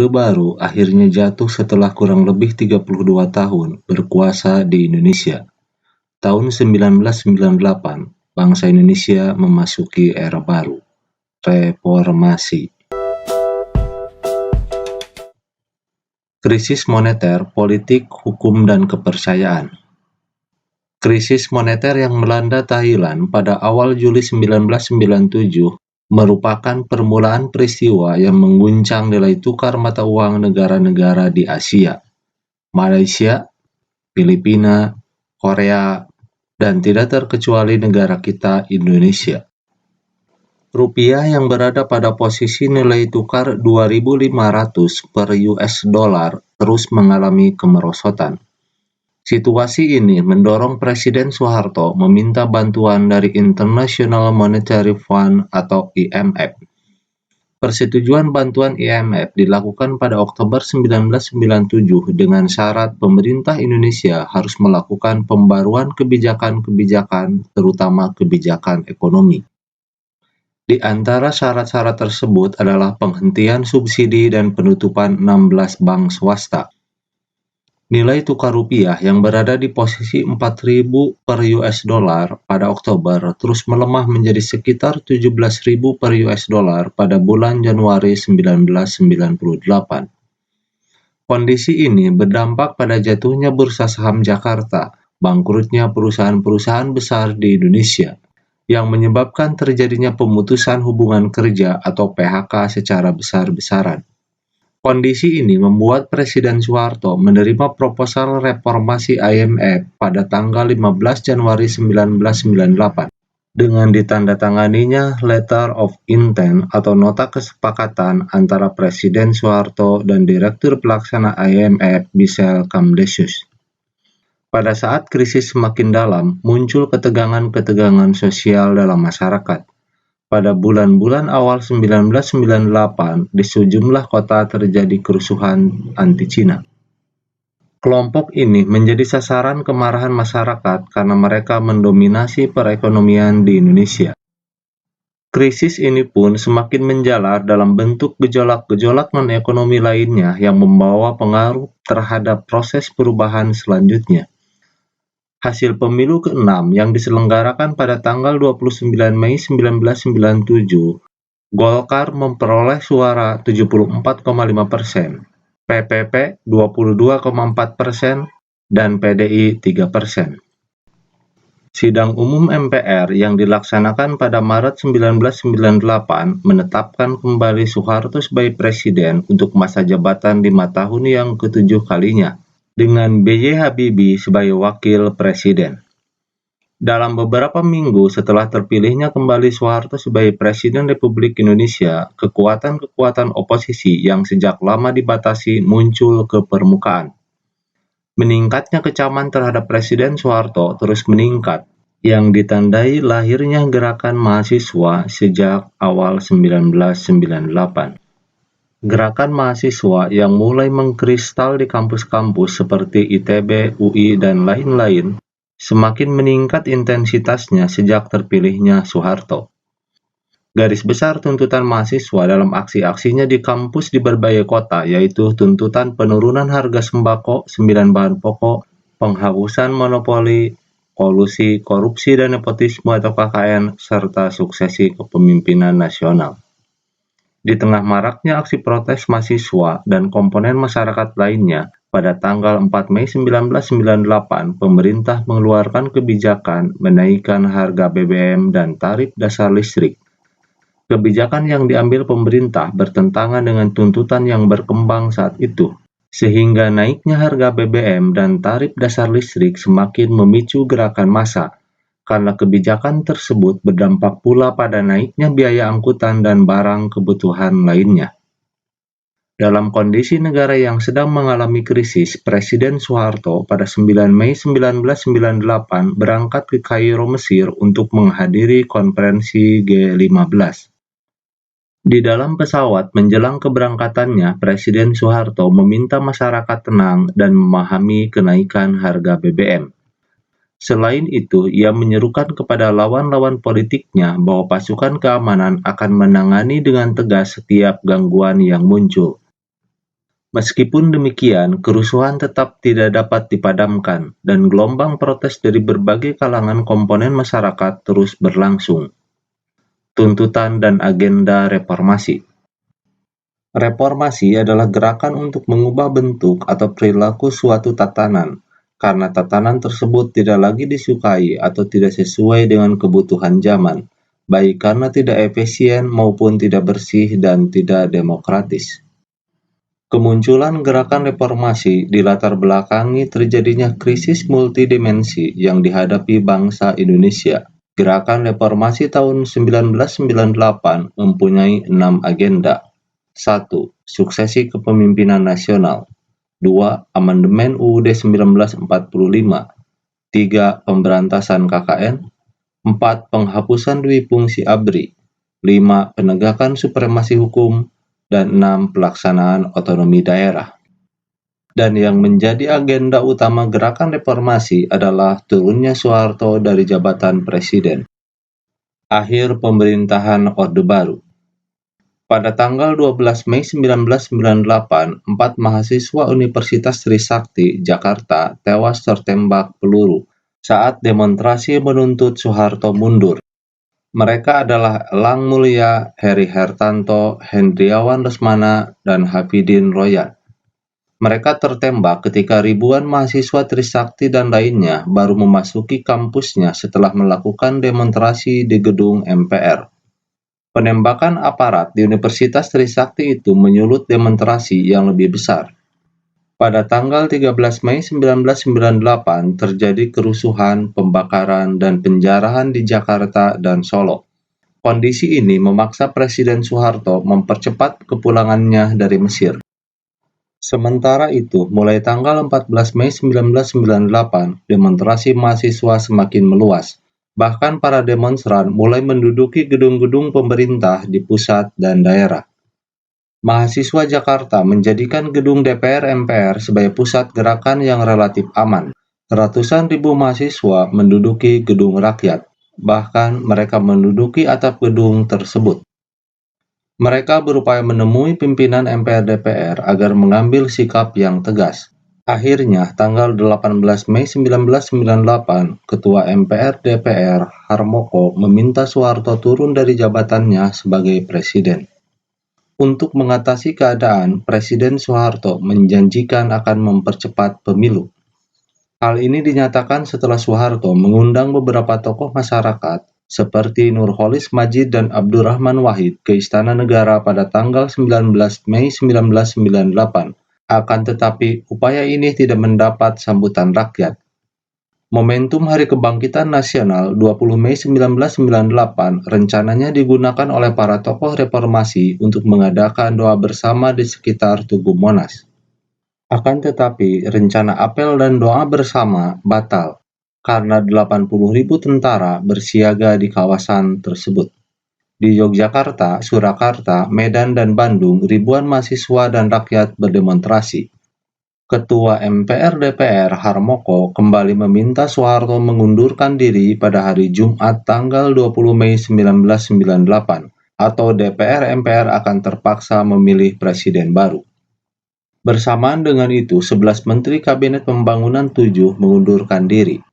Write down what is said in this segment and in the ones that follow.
Orde Baru akhirnya jatuh setelah kurang lebih 32 tahun berkuasa di Indonesia. Tahun 1998, bangsa Indonesia memasuki era baru, reformasi. Krisis moneter, politik, hukum, dan kepercayaan. Krisis moneter yang melanda Thailand pada awal Juli 1997 merupakan permulaan peristiwa yang mengguncang nilai tukar mata uang negara-negara di Asia, Malaysia, Filipina, Korea, dan tidak terkecuali negara kita, Indonesia. Rupiah yang berada pada posisi nilai tukar 2.500 per US dollar terus mengalami kemerosotan. Situasi ini mendorong Presiden Soeharto meminta bantuan dari International Monetary Fund atau IMF. Persetujuan bantuan IMF dilakukan pada Oktober 1997 dengan syarat pemerintah Indonesia harus melakukan pembaruan kebijakan-kebijakan, terutama kebijakan ekonomi. Di antara syarat-syarat tersebut adalah penghentian subsidi dan penutupan 16 bank swasta. Nilai tukar rupiah yang berada di posisi 4.000 per US dollar pada Oktober terus melemah menjadi sekitar 17.000 per US dollar pada bulan Januari 1998. Kondisi ini berdampak pada jatuhnya bursa saham Jakarta, bangkrutnya perusahaan-perusahaan besar di Indonesia, yang menyebabkan terjadinya pemutusan hubungan kerja atau PHK secara besar-besaran. Kondisi ini membuat Presiden Soeharto menerima proposal reformasi IMF pada tanggal 15 Januari 1998 dengan ditandatanganinya Letter of Intent atau nota kesepakatan antara Presiden Soeharto dan Direktur Pelaksana IMF Michel Kamdesius. Pada saat krisis semakin dalam, muncul ketegangan-ketegangan sosial dalam masyarakat. Pada bulan-bulan awal 1998, di sejumlah kota terjadi kerusuhan anti-Cina. Kelompok ini menjadi sasaran kemarahan masyarakat karena mereka mendominasi perekonomian di Indonesia. Krisis ini pun semakin menjalar dalam bentuk gejolak-gejolak non-ekonomi lainnya yang membawa pengaruh terhadap proses perubahan selanjutnya. Hasil pemilu ke-6 yang diselenggarakan pada tanggal 29 Mei 1997, Golkar memperoleh suara 74,5%, PPP 22,4%, dan PDI 3%. Sidang umum MPR yang dilaksanakan pada Maret 1998 menetapkan kembali Soeharto sebagai presiden untuk masa jabatan 5 tahun yang ke-7 kalinya, dengan B.J. Habibie sebagai wakil presiden. Dalam beberapa minggu setelah terpilihnya kembali Soeharto sebagai Presiden Republik Indonesia, kekuatan-kekuatan oposisi yang sejak lama dibatasi muncul ke permukaan. Meningkatnya kecaman terhadap Presiden Soeharto terus meningkat, yang ditandai lahirnya gerakan mahasiswa sejak awal 1998. Gerakan mahasiswa yang mulai mengkristal di kampus-kampus seperti ITB, UI, dan lain-lain semakin meningkat intensitasnya sejak terpilihnya Soeharto. Garis besar tuntutan mahasiswa dalam aksi-aksinya di kampus di berbagai kota yaitu tuntutan penurunan harga sembako, 9 bahan pokok, penghapusan monopoli, kolusi, korupsi dan nepotisme atau KKN, serta suksesi kepemimpinan nasional. Di tengah maraknya aksi protes mahasiswa dan komponen masyarakat lainnya, pada tanggal 4 Mei 1998, pemerintah mengeluarkan kebijakan menaikkan harga BBM dan tarif dasar listrik. Kebijakan yang diambil pemerintah bertentangan dengan tuntutan yang berkembang saat itu, sehingga naiknya harga BBM dan tarif dasar listrik semakin memicu gerakan massa. Karena kebijakan tersebut berdampak pula pada naiknya biaya angkutan dan barang kebutuhan lainnya. Dalam kondisi negara yang sedang mengalami krisis, Presiden Soeharto pada 9 Mei 1998 berangkat ke Kairo, Mesir untuk menghadiri konferensi G15. Di dalam pesawat menjelang keberangkatannya, Presiden Soeharto meminta masyarakat tenang dan memahami kenaikan harga BBM. Selain itu, ia menyerukan kepada lawan-lawan politiknya bahwa pasukan keamanan akan menangani dengan tegas setiap gangguan yang muncul. Meskipun demikian, kerusuhan tetap tidak dapat dipadamkan, dan gelombang protes dari berbagai kalangan komponen masyarakat terus berlangsung. Tuntutan dan agenda reformasi. Reformasi adalah gerakan untuk mengubah bentuk atau perilaku suatu tatanan, karena tatanan tersebut tidak lagi disukai atau tidak sesuai dengan kebutuhan zaman, baik karena tidak efisien maupun tidak bersih dan tidak demokratis. Kemunculan gerakan reformasi dilatar belakangi terjadinya krisis multidimensi yang dihadapi bangsa Indonesia. Gerakan reformasi tahun 1998 mempunyai 6 agenda. 1. Suksesi kepemimpinan nasional. 2. Amandemen UUD 1945. 3. Pemberantasan KKN. 4. Penghapusan dui fungsi ABRI. 5. Penegakan supremasi hukum. Dan 6. Pelaksanaan otonomi daerah. Dan yang menjadi agenda utama gerakan reformasi adalah turunnya Soeharto dari jabatan presiden. Akhir pemerintahan Orde Baru. Pada tanggal 12 Mei 1998, 4 mahasiswa Universitas Trisakti, Jakarta, tewas tertembak peluru saat demonstrasi menuntut Soeharto mundur. Mereka adalah Elang Mulia, Heri Hertanto, Hendriawan Lesmana, dan Hafidin Royan. Mereka tertembak ketika ribuan mahasiswa Trisakti dan lainnya baru memasuki kampusnya setelah melakukan demonstrasi di gedung MPR. Penembakan aparat di Universitas Trisakti itu menyulut demonstrasi yang lebih besar. Pada tanggal 13 Mei 1998 terjadi kerusuhan, pembakaran, dan penjarahan di Jakarta dan Solo. Kondisi ini memaksa Presiden Soeharto mempercepat kepulangannya dari Mesir. Sementara itu, mulai tanggal 14 Mei 1998, demonstrasi mahasiswa semakin meluas. Bahkan para demonstran mulai menduduki gedung-gedung pemerintah di pusat dan daerah. Mahasiswa Jakarta menjadikan gedung DPR MPR sebagai pusat gerakan yang relatif aman. Ratusan ribu mahasiswa menduduki gedung rakyat, bahkan mereka menduduki atap gedung tersebut. Mereka berupaya menemui pimpinan MPR DPR agar mengambil sikap yang tegas. Akhirnya, tanggal 18 Mei 1998, Ketua MPR DPR Harmoko meminta Soeharto turun dari jabatannya sebagai presiden. Untuk mengatasi keadaan, Presiden Soeharto menjanjikan akan mempercepat pemilu. Hal ini dinyatakan setelah Soeharto mengundang beberapa tokoh masyarakat seperti Nurholis Majid dan Abdurrahman Wahid ke Istana Negara pada tanggal 19 Mei 1998. Akan tetapi, upaya ini tidak mendapat sambutan rakyat. Momentum Hari Kebangkitan Nasional 20 Mei 1998 rencananya digunakan oleh para tokoh reformasi untuk mengadakan doa bersama di sekitar Tugu Monas. Akan tetapi, rencana apel dan doa bersama batal karena 80.000 tentara bersiaga di kawasan tersebut. Di Yogyakarta, Surakarta, Medan, dan Bandung, ribuan mahasiswa dan rakyat berdemonstrasi. Ketua MPR DPR Harmoko kembali meminta Soeharto mengundurkan diri pada hari Jumat tanggal 20 Mei 1998, atau DPR MPR akan terpaksa memilih presiden baru. Bersamaan dengan itu, 11 Menteri Kabinet Pembangunan 7 mengundurkan diri.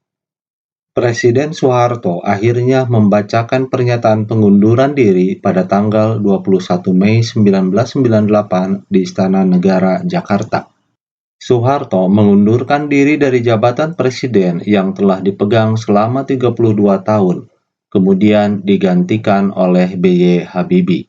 Presiden Soeharto akhirnya membacakan pernyataan pengunduran diri pada tanggal 21 Mei 1998 di Istana Negara, Jakarta. Soeharto mengundurkan diri dari jabatan presiden yang telah dipegang selama 32 tahun, kemudian digantikan oleh B.Y. Habibie.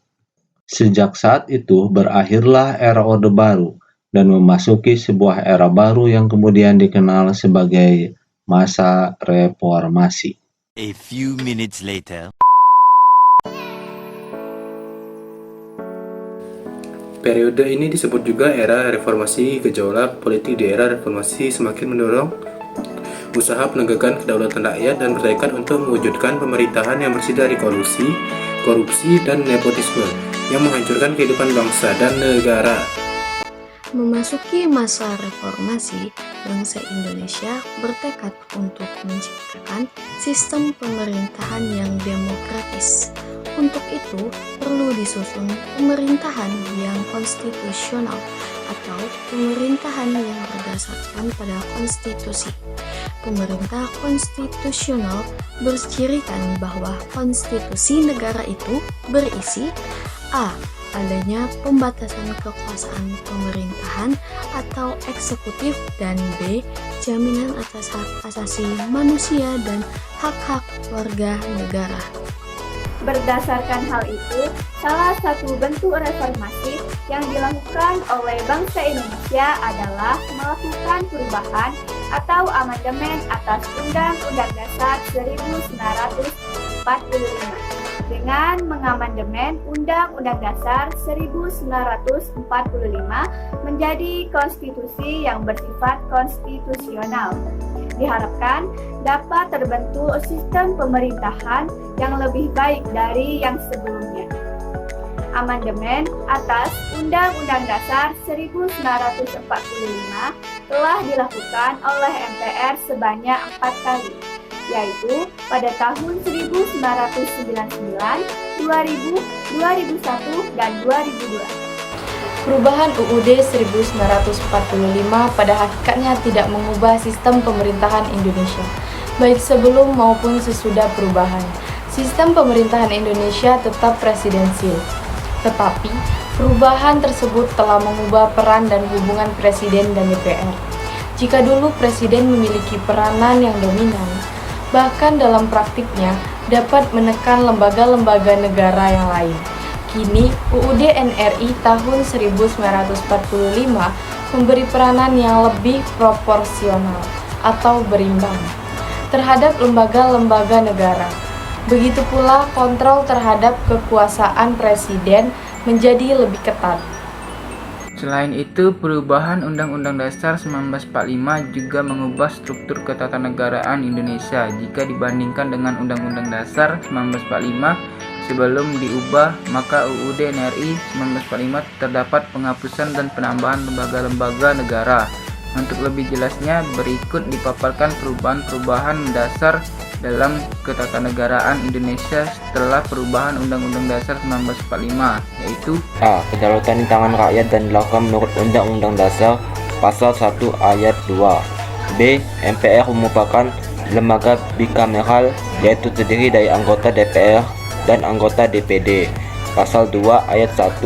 Sejak saat itu berakhirlah era Orde Baru dan memasuki sebuah era baru yang kemudian dikenal sebagai masa reformasi. A few minutes later. Periode ini disebut juga era reformasi. Gejolak politik di era reformasi semakin mendorong usaha penegakan kedaulatan rakyat dan persaingan untuk mewujudkan pemerintahan yang bersih dari korupsi, dan nepotisme yang menghancurkan kehidupan bangsa dan negara. Memasuki masa reformasi, bangsa Indonesia bertekad untuk menciptakan sistem pemerintahan yang demokratis. Untuk itu, perlu disusun pemerintahan yang konstitusional atau pemerintahan yang berdasarkan pada konstitusi. Pemerintah konstitusional bercirikan bahwa konstitusi negara itu berisi a. adanya pembatasan kekuasaan pemerintahan atau eksekutif, dan b. jaminan atas hak asasi manusia dan hak-hak warga negara. Berdasarkan hal itu, salah satu bentuk reformasi yang dilakukan oleh bangsa Indonesia adalah melakukan perubahan atau amandemen atas Undang-Undang Dasar 1945. Dengan mengamandemen Undang-Undang Dasar 1945 menjadi konstitusi yang bersifat konstitusional. Diharapkan dapat terbentuk sistem pemerintahan yang lebih baik dari yang sebelumnya. Amandemen atas Undang-Undang Dasar 1945 telah dilakukan oleh MPR sebanyak 4 kali, yaitu pada tahun 1999, 2000, 2001, dan 2002. Perubahan UUD 1945 pada hakikatnya tidak mengubah sistem pemerintahan Indonesia, baik sebelum maupun sesudah perubahan. Sistem pemerintahan Indonesia tetap presidensil, tetapi perubahan tersebut telah mengubah peran dan hubungan Presiden dan DPR. Jika dulu Presiden memiliki peranan yang dominan, bahkan dalam praktiknya dapat menekan lembaga-lembaga negara yang lain. Kini, UUD NRI tahun 1945 memberi peranan yang lebih proporsional atau berimbang terhadap lembaga-lembaga negara. Begitu pula kontrol terhadap kekuasaan Presiden menjadi lebih ketat. Selain itu, perubahan Undang-Undang Dasar 1945 juga mengubah struktur ketatanegaraan Indonesia jika dibandingkan dengan Undang-Undang Dasar 1945 sebelum diubah, maka UUD NRI 1945 terdapat penghapusan dan penambahan lembaga-lembaga negara. Untuk lebih jelasnya, berikut dipaparkan perubahan-perubahan dasar dalam ketatanegaraan Indonesia setelah perubahan Undang-Undang Dasar 1945, yaitu A. Kedaulatan di tangan rakyat dan dilakukan menurut Undang-Undang Dasar Pasal 1 Ayat 2. B. MPR merupakan lembaga bikameral, yaitu terdiri dari anggota DPR dan anggota DPD. Pasal 2 Ayat 1.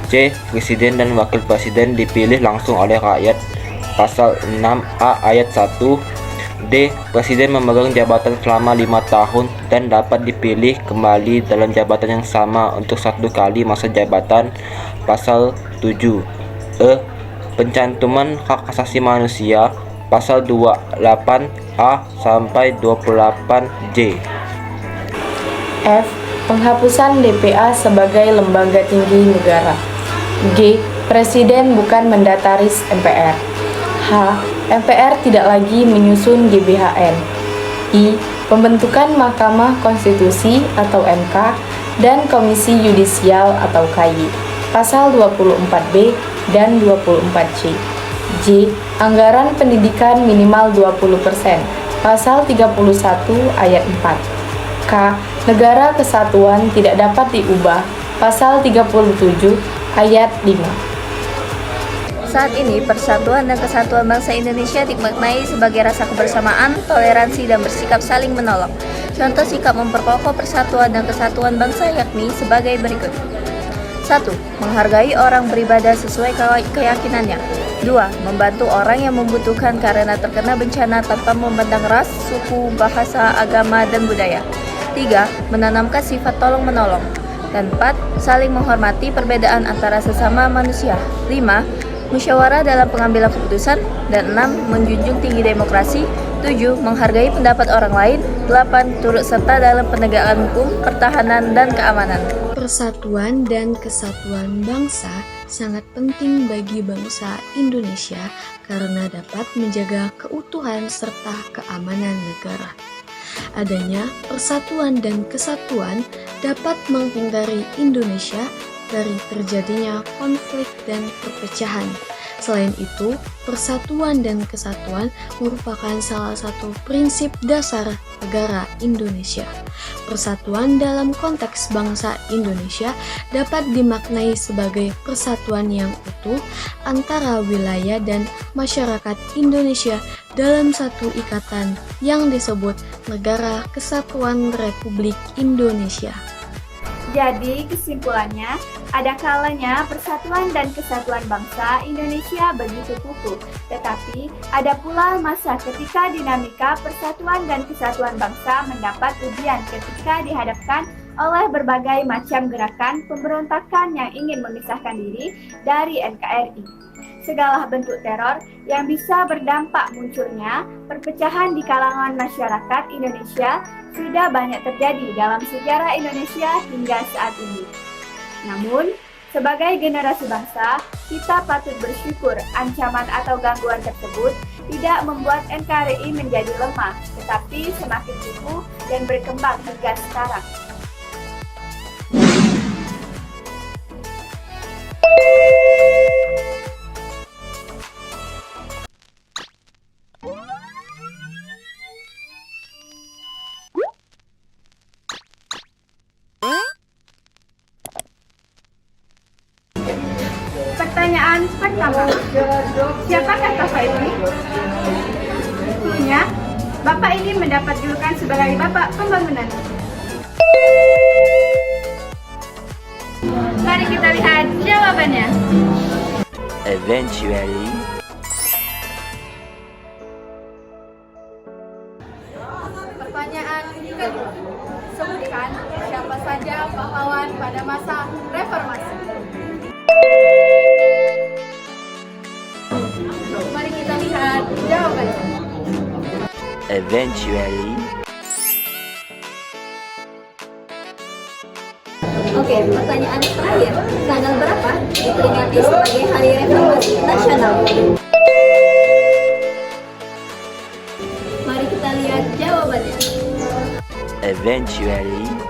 C. Presiden dan Wakil Presiden dipilih langsung oleh rakyat. Pasal 6A Ayat 1. D. Presiden memegang jabatan selama 5 tahun dan dapat dipilih kembali dalam jabatan yang sama untuk 1 kali masa jabatan. Pasal 7. E. Pencantuman hak asasi manusia. Pasal 28A sampai 28J. F. Penghapusan DPA sebagai lembaga tinggi negara. G. Presiden bukan mendataris MPR. H. MPR tidak lagi menyusun GBHN. I. Pembentukan Mahkamah Konstitusi atau MK dan Komisi Yudisial atau KY. Pasal 24B dan 24C. J. Anggaran pendidikan minimal 20%. Pasal 31 ayat 4. K. Negara kesatuan tidak dapat diubah. Pasal 37 ayat 5. Saat ini, persatuan dan kesatuan bangsa Indonesia dimaknai sebagai rasa kebersamaan, toleransi, dan bersikap saling menolong. Contoh sikap memperkokoh persatuan dan kesatuan bangsa yakni sebagai berikut. 1. Menghargai orang beribadah sesuai keyakinannya. 2. Membantu orang yang membutuhkan karena terkena bencana tanpa memandang ras, suku, bahasa, agama, dan budaya. 3. Menanamkan sifat tolong-menolong. Dan 4. Saling menghormati perbedaan antara sesama manusia. 5. Musyawarah dalam pengambilan keputusan. Dan 6. Menjunjung tinggi demokrasi. 7. Menghargai pendapat orang lain. 8. Turut serta dalam penegakan hukum, pertahanan, dan keamanan. Persatuan dan kesatuan bangsa sangat penting bagi bangsa Indonesia karena dapat menjaga keutuhan serta keamanan negara. Adanya persatuan dan kesatuan dapat menghindari Indonesia dari terjadinya konflik dan perpecahan, Selain itu, persatuan dan kesatuan merupakan salah satu prinsip dasar negara Indonesia. Persatuan dalam konteks bangsa Indonesia dapat dimaknai sebagai persatuan yang utuh antara wilayah dan masyarakat Indonesia dalam satu ikatan yang disebut Negara Kesatuan Republik Indonesia. Jadi kesimpulannya, ada kalanya persatuan dan kesatuan bangsa Indonesia begitu kukuh, tetapi ada pula masa ketika dinamika persatuan dan kesatuan bangsa mendapat ujian ketika dihadapkan oleh berbagai macam gerakan pemberontakan yang ingin memisahkan diri dari NKRI. Segala bentuk teror yang bisa berdampak munculnya perpecahan di kalangan masyarakat Indonesia sudah banyak terjadi dalam sejarah Indonesia hingga saat ini. Namun, sebagai generasi bangsa, kita patut bersyukur ancaman atau gangguan tersebut tidak membuat NKRI menjadi lemah, tetapi semakin kukuh dan berkembang hingga sekarang. Pertanyaan pertama, siapakah tokoh ini? Tentunya, Bapak ini mendapat julukan sebagai Bapak Pembangunan. Mari kita lihat jawabannya. Eventually. Pertanyaan kedua, sebutkan siapa saja pahlawan pada masa reformasi. Mari kita lihat jawabannya. Eventually. Oke, pertanyaan terakhir. Tanggal berapa diperingati sebagai Hari Reformasi Nasional? Mari kita lihat jawabannya. Eventually.